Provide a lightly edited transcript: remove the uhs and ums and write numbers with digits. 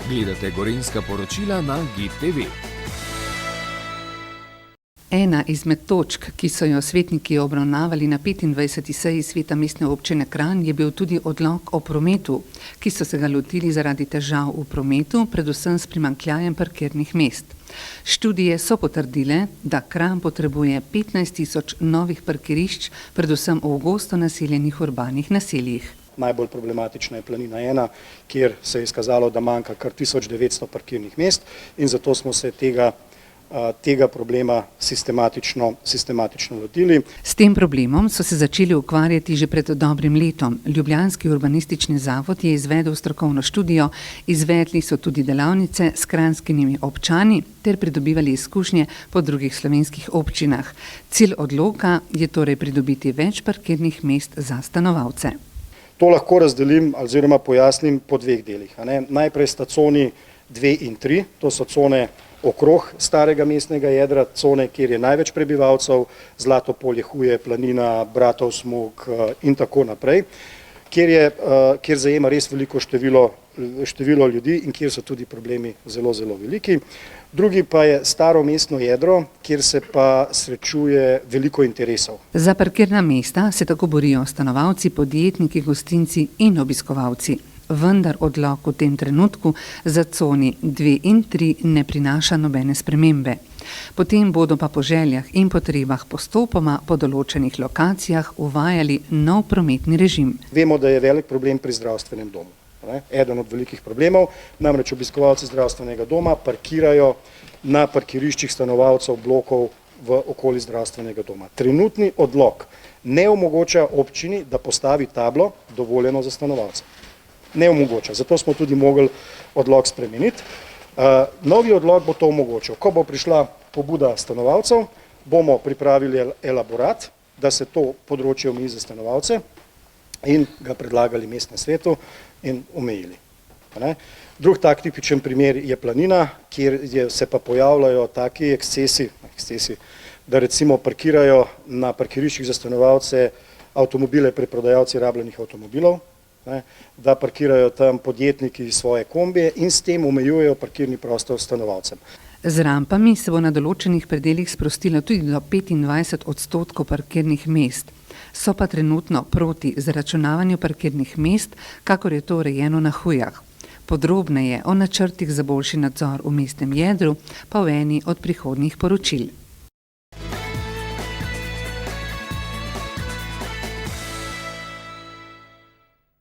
Gledate Gorenjska poročila na GIP TV. Ena izmed točk, ki so jo svetniki obravnavali na 25. seji Sveta mestne občine Kranj, je bil tudi odlok o prometu, ki so se ga lotili zaradi težav v prometu, predvsem s primanjkljajem parkirnih mest. Študije so potrdile, da Kranj potrebuje 15.000 novih parkirišč, predvsem v gosto naseljenih urbanih naseljih. Najbolj problematična je Planina 1, kjer se je izkazalo, da manjka kar 1900 parkirnih mest in zato smo se tega problema sistematično lotili. S tem problemom so se začeli ukvarjati že pred dobrim letom. Ljubljanski urbanistični zavod je izvedel strokovno študijo, izvedli so tudi delavnice s kranjskimi občani ter pridobivali izkušnje po drugih slovenskih občinah. Cilj odloka je torej pridobiti več parkirnih mest za stanovalce. To lahko razdelim oziroma pojasnim po dveh delih. Najprej sta coni 2 in 3, to so cone okrog starega mestnega jedra, cone, kjer je največ prebivalcev, Zlatopolje, Huje, Planina, Bratov Smuk in tako naprej, kjer zajema res veliko število ljudi in kjer so tudi problemi zelo veliki. Drugi pa je staro mestno jedro, kjer se pa srečuje veliko interesov. Za parkirna mesta se tako borijo stanovalci, podjetniki, gostinci in obiskovalci. Vendar odlok v tem trenutku za coni 2 in 3 ne prinaša nobene spremembe. Potem bodo pa po željah in potrebah postopoma po določenih lokacijah uvajali nov prometni režim. Vemo, da je velik problem pri zdravstvenem domu. Eden od velikih problemov, namreč obiskovalci zdravstvenega doma parkirajo na parkiriščih stanovalcev blokov v okoli zdravstvenega doma. Trenutni odlok ne omogoča občini, da postavi tablo dovoljeno za stanovalce. Ne omogoča, zato smo tudi mogli odlok spremeniti. Novi odlok bo to omogočil. Ko bo prišla pobuda stanovalcev, bomo pripravili elaborat, da se to področje omeji za stanovalce in ga predlagali mestnemu svetu in omejili. Drug tak tipičen primer je Planina, kjer se pa pojavljajo taki ekscesi, da recimo parkirajo na parkiriščih za stanovalce avtomobile preprodajalci rabljenih avtomobilov, da parkirajo tam podjetniki svoje kombije in s tem omejujejo parkirni prostor stanovalcem. Z rampami se bo na določenih predelih sprostilo tudi do 25% parkirnih mest. So pa trenutno proti zaračunavanju parkirnih mest, kakor je to urejeno na Hujah. Podrobneje o načrtih za boljši nadzor v mestnem jedru pa v eni od prihodnjih poročil.